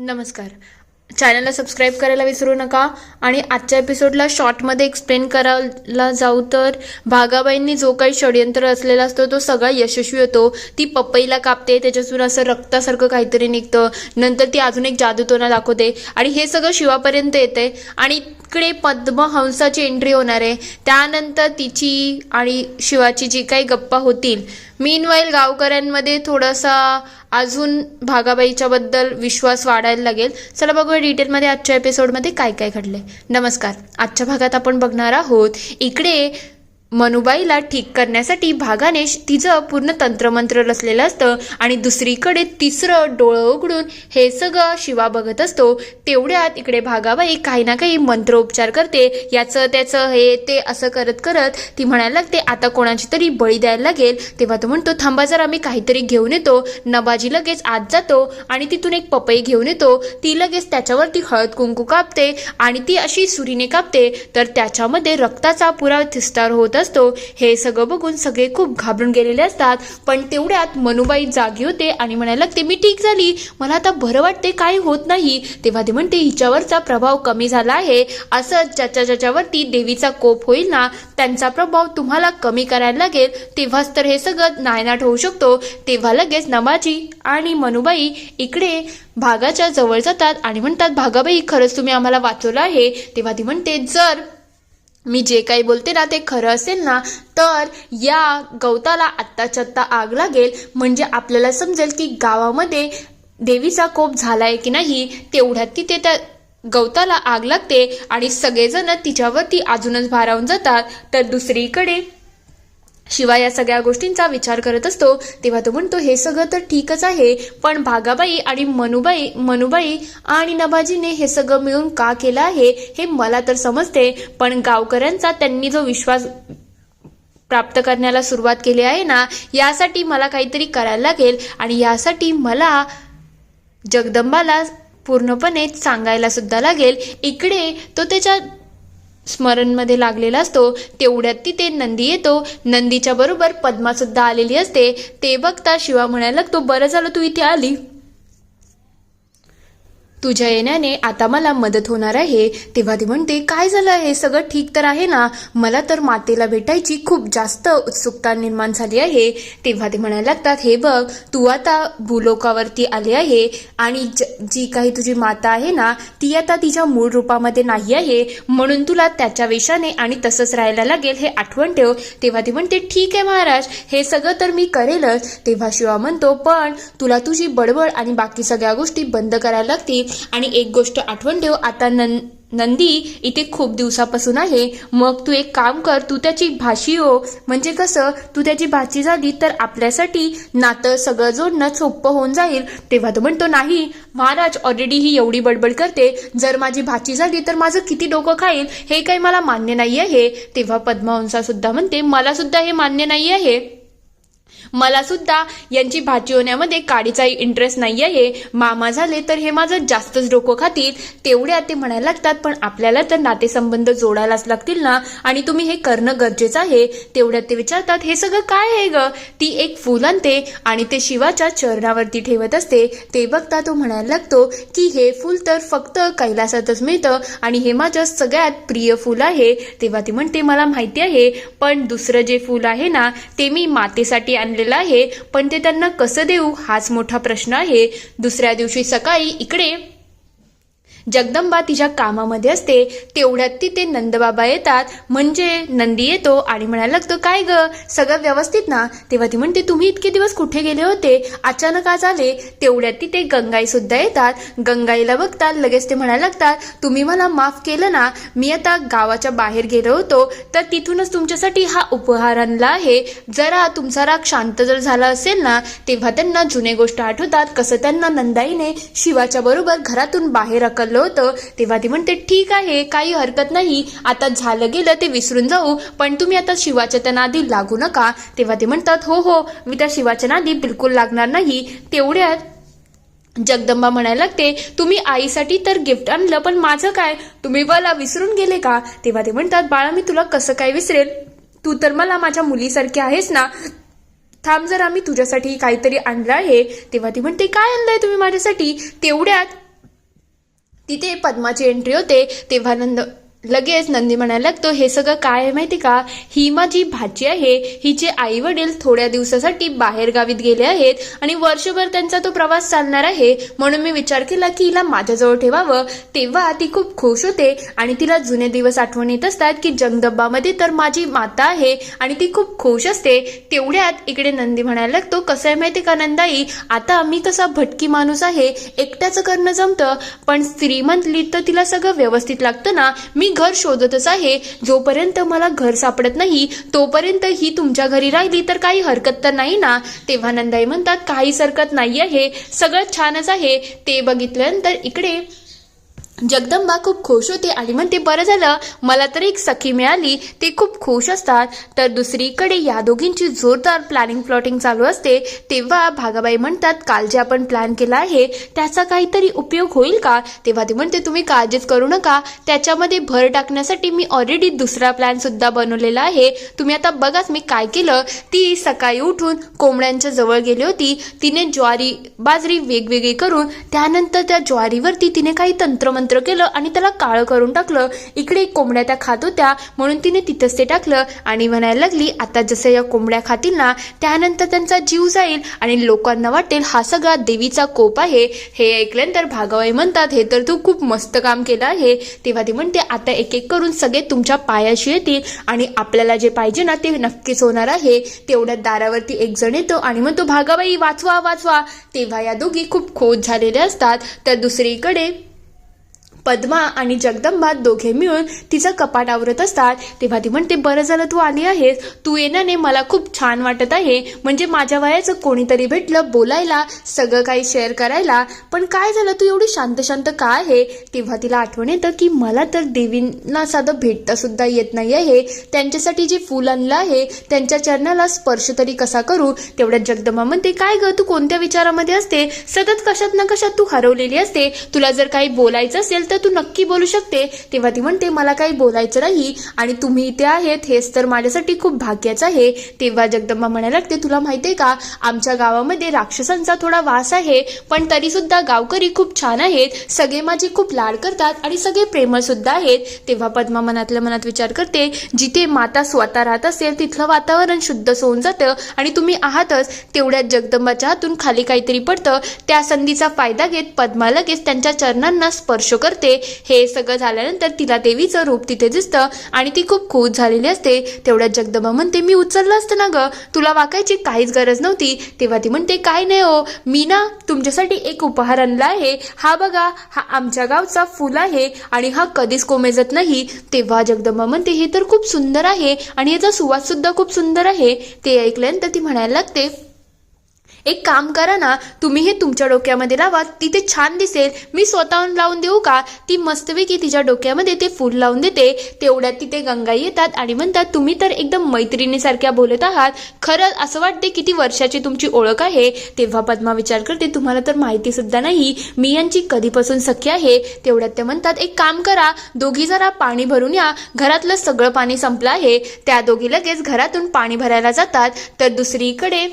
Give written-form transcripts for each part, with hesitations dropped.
नमस्कार. चॅनलला सबस्क्राईब करायला विसरू नका. आणि आजच्या एपिसोडला शॉर्टमध्ये एक्सप्लेन करायला जाऊ तर भागाबाईंनी जो काही षडयंत्र असलेला असतो तो सगळा यशस्वी होतो. ती पपईला कापते, त्याच्यातून असं रक्तासारखं काहीतरी निघतं. नंतर ती अजून एक जादूटोणा दाखवते आणि हे सगळं शिवापर्यंत येते. आणि इकडे पद्महंसाची एंट्री होणार आहे. त्यानंतर तिची आणि शिवाची जी काही गप्पा होतील. मीनवाईल गावकऱ्यांमध्ये थोडासा अजून भागाबाईच्या बद्दल विश्वास वाढायला लागेल. चला बघूया डिटेलमध्ये आजच्या एपिसोडमध्ये काय काय घडले. नमस्कार. आजच्या भागात आपण बघणार आहोत इकडे मनुबाईला ठीक करण्यासाठी भागाने तिचं पूर्ण तंत्रमंत्र रचलेलं असतं आणि दुसरीकडे तिसरं डोळं उघडून हे सगळं शिवा बघत असतो. तेवढ्यात इकडे भागाबाई काही ना काही मंत्रोपचार करते. याचं त्याचं हे ते असं करत करत ती म्हणायला लागते आता कोणाची तरी बळी द्यायला लागेल. तेव्हा तो म्हणतो थांबा जरा मी काहीतरी घेऊन येतो. नबाजी लगेच आत जातो आणि तिथून एक पपई घेऊन येतो. ती लगेच त्याच्यावरती हळद कुंकू कापते आणि ती अशी सुरीने कापते तर त्याच्यामध्ये रक्ताचा पुरा थिस्तार होत असतो. हे सगळं बघून सगळे खूप घाबरून गेलेले असतात. पण तेवढ्यात मनुबाई जागी होते आणि म्हणायला लागते मी ठीक झाली, मला आता बरं वाटते, काही होत नाही. तेव्हा ते म्हणते हिच्यावरचा प्रभाव कमी झाला आहे. असं ज्याच्यावरती देवीचा कोप होईल ना त्यांचा प्रभाव तुम्हाला कमी करायला लागेल, तेव्हाच तर हे सगळं नायनाट होऊ शकतो. तेव्हा लगेच नबाजी आणि मनुबाई इकडे भागाच्या जवळ जातात आणि म्हणतात भागाबाई खरंच तुम्ही आम्हाला वाचवलं आहे. तेव्हा ती म्हणते जर मी जे काही बोलते ना ते खरं असेल ना तर या गवताला आत्ताच्या आत्ता आग लागेल, म्हणजे आपल्याला समजेल की गावामध्ये देवीचा कोप झालाय की नाही. तेवढ्यात तिथे त्या गवताला आग लागते आणि सगळेजण तिच्यावरती अजूनच भारावून जातात. तर दुसरीकडे शिवा या सगळ्या गोष्टींचा विचार करत असतो. तेव्हा तो म्हणतो हे सगळं तर ठीकच आहे, पण भागाबाई आणि मनुबाई आणि नबाजीने हे सगळं मिळून का केलं आहे हे मला तर समजते, पण गावकऱ्यांचा त्यांनी जो विश्वास प्राप्त करण्याला सुरुवात केली आहे ना यासाठी मला काहीतरी करायला लागेल. आणि यासाठी मला जगदंबाला पूर्णपणे सांगायला सुद्धा लागेल. इकडे तो त्याच्या स्मरणमध्ये लागलेला असतो. तेवढ्यात तिथे नंदी येतो. नंदीच्या बरोबर पद्मा सुद्धा आलेली असते. ते बघता शिवा म्हणायला लागतो बरं झालं तू इथे आली, तुझ्या येण्याने आता मला मदत होणार आहे. तेव्हा ती म्हणते काय झालं, हे सगळं ठीक तर आहे ना, मला तर मातेला भेटायची खूप जास्त उत्सुकता निर्माण झाली आहे. तेव्हा ते म्हणायला लागतात हे बघ तू आता भूलोकावरती आले आहे आणि जी काही तुझी माता आहे ना ती आता तिच्या मूळ रूपामध्ये नाही आहे, म्हणून तुला त्याच्या वेशाने आणि तसंच राहायला लागेल हे आठवण ठेव. तेव्हा ती म्हणते ठीक आहे महाराज, हे सगळं तर मी करेलच. तेव्हा शिवा म्हणतो पण तुला तुझी बडबड आणि बाकी सगळ्या गोष्टी बंद करायला लागतील. आणि एक गोष्ट आठवण ठेव, आता नंदी इथे खूप दिवसापासून आहे, मग तू एक काम कर, तू त्याची भाची हो, म्हणजे कसं तू त्याची भाची झाली तर आपल्यासाठी नातं सगळं जोडणं सोपं होऊन जाईल. तेव्हा तो म्हणतो नाही महाराज, ऑलरेडी ही एवढी बडबड करते, जर माझी भाची झाली तर माझं किती डोकं खाईल, हे काही मला मान्य नाही आहे. तेव्हा पद्महंसा सुद्धा म्हणते मला सुद्धा हे मान्य नाही आहे, मला सुद्धा यांची भाची होण्यामध्ये काडीचाही इंटरेस्ट नाही आहे. मामा झाले तर हे माझं जास्तच डोकं खातील. तेवढ्या ते म्हणायला लागतात पण आपल्याला तर नातेसंबंध जोडायलाच लागतील ना आणि तुम्ही हे करणं गरजेचं आहे. तेवढ्यात ते विचारतात हे सगळं काय आहे ग. ती एक फूल आणते आणि ते शिवाच्या चरणावरती ठेवत असते. ते बघता तो म्हणायला लागतो की हे फूल तर फक्त कैलासातच मिळतं आणि हे माझं सगळ्यात प्रिय फूल आहे. तेव्हा ती म्हणते मला माहिती आहे, पण दुसरं जे फूल आहे ना ते मी मातेसाठी आणले आहे, पण ते त्यांना कसं देऊ हाच मोठा प्रश्न आहे. दुसऱ्या दिवशी सकाळी इकडे जगदंबा तिच्या कामामध्ये असते. तेवढ्यात तिथे नंदबाबा येतात, म्हणजे नंदी येतो आणि म्हणायला लागतो काय ग सगळं व्यवस्थित ना. तेव्हा ती म्हणते तुम्ही इतके दिवस कुठे गेले होते, अचानक आज आले. तेवढ्यात तिथे गंगाई सुद्धा येतात. गंगाईला बघतात लगेच ते म्हणायला लागतात तुम्ही मला माफ केलं ना, मी आता गावाच्या बाहेर गेलो होतो तर तिथूनच तुमच्यासाठी हा उपहार आणला आहे. जरा तुमचा राग शांत जर झाला असेल ना. तेव्हा त्यांना जुने गोष्ट आठवतात, कसं त्यांना नंदाईने शिवाच्या बरोबर घरातून बाहेर होतं. तेव्हा ती म्हणते ठीक आहे काही हरकत नाही, आता झालं गेलं ते विसरून जाऊ, पण तुम्ही आता शिवाच्या त्या नादी लागू नका. तेव्हा ते म्हणतात हो हो मी त्या शिवाच्या नादी बिलकुल लागणार नाही. तेवढ्यात जगदंबा म्हणायला लागते तुम्ही आईसाठी तर गिफ्ट आणलं, पण माझं काय, तुम्ही मला विसरून गेले का. तेव्हा ते म्हणतात बाळा मी तुला कसं काय विसरेल, तू तर मला माझ्या मुलीसारखी आहेस ना, थांब जरा मी तुझ्यासाठी काहीतरी आणलं आहे. तेव्हा ती म्हणते काय आणलंय तुम्ही माझ्यासाठी. तेवढ्यात तिथे पद्माची एंट्री होते तेव्हा लगेच नंदी म्हणायला लागतो, हे सगळं काय आहे माहिती का, ही माझी भाची आहे, हिचे आई वडील थोड्या दिवसासाठी बाहेर गावीत गेले आहेत आणि वर्षभर त्यांचा तो प्रवास चालणार आहे, म्हणून मी विचार केला की हिला माझ्याजवळ ठेवावं. तेव्हा ती खूप खुश होते आणि तिला जुने दिवस आठवण येत असतात की जगदंबामध्ये तर माझी माता आहे आणि ती खूप खुश असते. तेवढ्यात इकडे नंदी म्हणायला लागतो, कसं आहे माहिती का नंदाई, आता मी कसा भटकी माणूस आहे, एकट्याचं करणं जमतं, पण स्त्री म्हटली तर तिला सगळं व्यवस्थित लागतं ना. मी घर शोधतच आहे, जोपर्यंत मला घर सापडत नाही तोपर्यंत ही तुमच्या घरी राहिली तर काही हरकत तर नाही ना. तेव्हा नंदाई म्हणतात, काहीच हरकत नाही आहे, सगळं छानच आहे. ते बघितल्यानंतर इकडे जगदंबा खूप खुश होते आणि म्हणते, बरं झालं मला तर एक सखी मिळाली. ते खूप खुश असतात. तर दुसरीकडे या दोघींची जोरदार प्लॅनिंग प्लॉटिंग चालू असते. तेव्हा भागाबाई म्हणतात, काल जे आपण प्लॅन केला आहे त्याचा काहीतरी उपयोग होईल का. तेव्हा ती म्हणते, तुम्ही काळजीच करू नका, त्याच्यामध्ये भर टाकण्यासाठी मी ऑलरेडी दुसरा प्लॅन सुद्धा बनवलेला आहे. तुम्ही आता बघाच मी काय केलं. ती सकाळी उठून कोंबड्यांच्या जवळ गेली होती. तिने ज्वारी बाजरी वेगवेगळी करून त्यानंतर त्या ज्वारीवरती तिने काही तंत्रमंत्र केलं आणि त्याला काळं करून टाकलं. इकडे कोंबड्या त्या खात होत्या म्हणून तिने तिथंच ते टाकलं आणि म्हणायला लागली, आता जसं या कोंबड्या खातील ना त्यानंतर त्यांचा जीव जाईल आणि लोकांना वाटेल हा सगळा देवीचा कोप आहे. हे ऐकल्यानंतर भागाबाई म्हणतात, हे तर तू खूप मस्त काम केलं आहे. तेव्हा ती म्हणते, आता एक एक करून सगळे तुमच्या पायाशी येतील आणि आपल्याला जे पाहिजे ना ते नक्कीच होणार आहे. तेवढ्या दारावरती एक जण येतो आणि म्हणतो, भागाबाई वाचवा वाचवा. तेव्हा या दोघी खूप खुश झालेल्या असतात. तर दुसरीकडे पद्मा आणि जगदंबा दोघे मिळून तिचं कपाट आवरत असतात. तेव्हा ती म्हणते, बरं झालं तू आली आहेस, तू येण्याने मला खूप छान वाटत आहे. म्हणजे माझ्या वयाचं कोणीतरी भेटलं बोलायला, सगळं काही शेअर करायला. पण काय झालं तू एवढी शांत शांत का आहे. तेव्हा तिला आठवण येतं की मला तर देवींना साधं भेटता सुद्धा येत नाही आहे. त्यांच्यासाठी जे फूल आणलं आहे त्यांच्या चरणाला स्पर्श तरी कसा करू. तेवढ्यात जगदंबा म्हणते, काय ग तू कोणत्या विचारामध्ये असते, सतत कशात ना कशात तू हरवलेली असते. तुला जर काही बोलायचं असेल तर तू नक्की बोलू शकते. तेव्हा ती म्हणते, मला काही बोलायचं नाही आणि तुम्ही इथे आहेत हेच तर माझ्यासाठी खूप भाग्याचं आहे. तेव्हा जगदंबा म्हणायला लागते, तुला माहितीये का आमच्या गावामध्ये राक्षसांचा थोडा वास आहे, पण तरी सुद्धा गावकरी खूप छान आहेत, सगळे माझे खूप लाड करतात आणि सगळे प्रेमळ सुद्धा आहेत. तेव्हा पद्मा मनातल्या मनात विचार करते, जिथे माता स्वतः राहत असेल तिथलं वातावरण शुद्ध होऊन जातं आणि तुम्ही आहातच. तेवढ्यात जगदंबाच्या हातून खाली काहीतरी पडतं. त्या संधीचा फायदा घेत पद्मा लगेच त्यांच्या चरणांना स्पर्श करते. हे सगळं झाल्यानंतर तिला देवीचं रूप तिथे दिसतं आणि ती खूप खुश झालेली असते. तेवढ्यात जगदंबा म्हणते, मी उचललं असतं ना ग, तुला वाकायची काहीच गरज नव्हती. तेव्हा ती म्हणते, काय नाही हो, मी ना तुमच्यासाठी एक उपहार आणला आहे. हा बघा, हा आमच्या गावचा फुल आहे आणि हा कधीच कोमेजत नाही. तेव्हा जगदंबा म्हणते, हे तर खूप सुंदर आहे आणि याचा सुवास सुद्धा खूप सुंदर आहे. ते ऐकल्यानंतर ती म्हणायला लागते, एक काम करा ना, तुम्ही हे तुमच्या डोक्यामध्ये लावा, तिथे छान दिसेल. मी स्वतःहून लावून देऊ का. ती मस्तपैकी तिच्या डोक्यामध्ये ते फूल लावून देते. तेवढ्यात तिथे गंगाई येतात आणि म्हणतात, तुम्ही तर एकदम मैत्रिणीसारख्या बोलत आहात, खरंच असं वाटते किती वर्षाची तुमची ओळख आहे. तेव्हा पद्मा विचार करते, तुम्हाला तर माहिती सुद्धा नाही मी यांची कधीपासून सख्य आहे. तेवढ्यात ते म्हणतात, एक काम करा, दोघी जरा पाणी भरून या, घरातलं सगळं पाणी संपलं आहे. त्या दोघी लगेच घरातून पाणी भरायला जातात. तर दुसरीकडे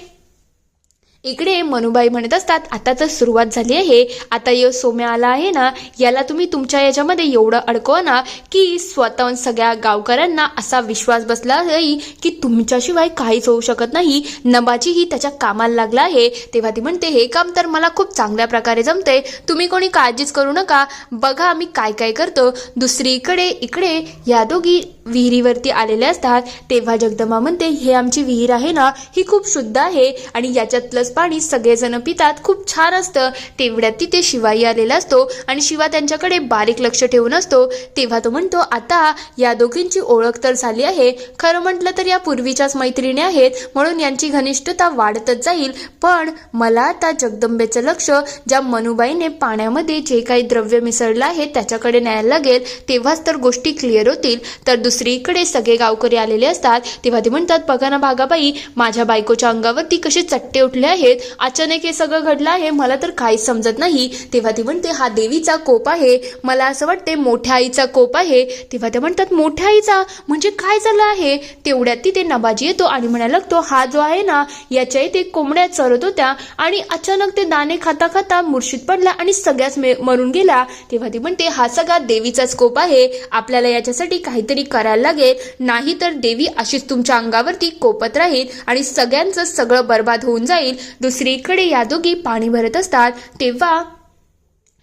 इकडे मनुबाई म्हणत असतात, आता तर सुरुवात झाली आहे, आता सोम्या आला आहे ना, याला तुम्ही तुमच्या याच्यामध्ये एवढं अडकवा ना की स्वतःहून सगळ्या गावकऱ्यांना असा विश्वास बसला नाही की तुमच्याशिवाय काहीच होऊ शकत नाही. नबाजीही त्याच्या कामाला लागला आहे. तेव्हा ती म्हणते, हे काम तर मला खूप चांगल्या प्रकारे जमते, तुम्ही कोणी काळजीच करू नका, बघा मी काय काय करतो. दुसरीकडे इकडे या दोघी विहिरीवरती आलेल्या असतात. तेव्हा जगदंबा म्हणते, हे आमची विहीर आहे ना, ही खूप शुद्ध आहे आणि याच्यातलं पाणी सगळेजण पितात, खूप छान असतं. तेवढ्यात तिथे शिवाई आलेला असतो आणि शिवा त्यांच्याकडे बारीक लक्ष ठेवून असतो. तेव्हा तो म्हणतो, आता या दोघींची ओळख तर झाली आहे, खरं म्हटलं तर या पूर्वीच्याच मैत्रिणी आहेत, म्हणून यांची घनिष्ठता वाढतच जाईल. पण मला आता जगदंबेचं लक्ष ज्या मनुबाईने पाण्यामध्ये जे काही द्रव्य मिसळलं आहे त्याच्याकडे न्यायला लागेल, तेव्हाच तर गोष्टी क्लिअर होतील. तर दुसरीकडे सगळे गावकरी आलेले असतात. तेव्हा ते म्हणतात, बघा ना भागाबाई, माझ्या बायकोच्या अंगावरती कसे चट्टे उठले आहेत, आहेत. अचानक हे सगळं घडलं आहे, मला तर काहीच समजत नाही. तेव्हा ती म्हणते हा देवीचा कोप आहे, मला असं वाटते मोठ्या आईचा कोप आहे. तेव्हा ते म्हणतात मोठ्या आईचा म्हणजे काय झालं आहे. तेवढ्यात तिथे नबाजी येतो आणि म्हणायला लागतो हा जो आहे ना याच्या इथे कोंबड्या चरत होत्या आणि अचानक ते दाणे खाता खाता मूर्छित पडला आणि सगळ्याच मरून गेला. तेव्हा ती म्हणते हा सगळा देवीचाच कोप आहे, आपल्याला याच्यासाठी काहीतरी करायला लागेल, नाही तर देवी अशीच तुमच्या अंगावरती कोपत राहील आणि सगळ्यांचं सगळं बर्बाद होऊन जाईल. दुसरीकडे या दोघी पाणी भरत असतात तेव्हा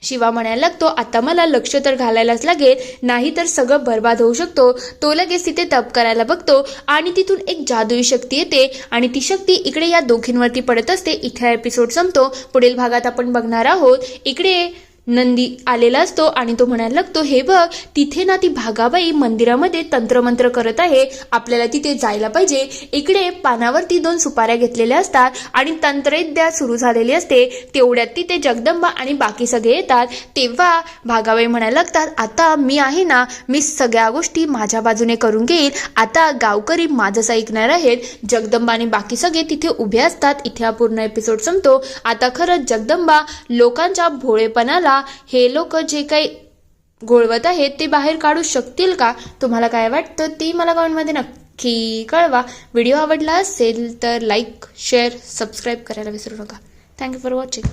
शिवा म्हणायला लागतो आता मला लक्ष तर घालायलाच लागेल, नाही तर सगळं बर्बाद होऊ शकतो. तो लगेच तिथे तप करायला बघतो आणि तिथून एक जादुई शक्ती येते आणि ती शक्ती इकडे या दोघींवरती पडत असते. इथे एपिसोड संपतो. पुढील भागात आपण बघणार आहोत इकडे नंदी आलेला असतो आणि तो म्हणायला लागतो हे बघ तिथे ना ती भागाबाई मंदिरामध्ये तंत्रमंत्र करत आहे, आपल्याला तिथे जायला पाहिजे. इकडे पानावरती 2 सुपाऱ्या घेतलेल्या असतात आणि तंत्रविद्या सुरू झालेली असते. तेवढ्यात तिथे जगदंबा आणि बाकी सगळे येतात. तेव्हा भागाबाई म्हणायला लागतात आता मी आहे ना, मी सगळ्या गोष्टी माझ्या बाजूने करून घेईल, आता गावकरी माझंच ऐकणार आहेत. जगदंबा आणि बाकी सगळे तिथे उभे असतात. इथे हा पूर्ण एपिसोड संपतो. आता खरंच जगदंबा लोकांच्या भोळेपणाला हे लोक जे काही घोळवत आहेत ते बाहेर काढू शकतील का? तुम्हाला काय वाटतं ते मला कमेंटमध्ये नक्की कळवा. व्हिडिओ आवडला असेल तर लाईक शेअर सबस्क्राईब करायला विसरू नका. Thank you for watching.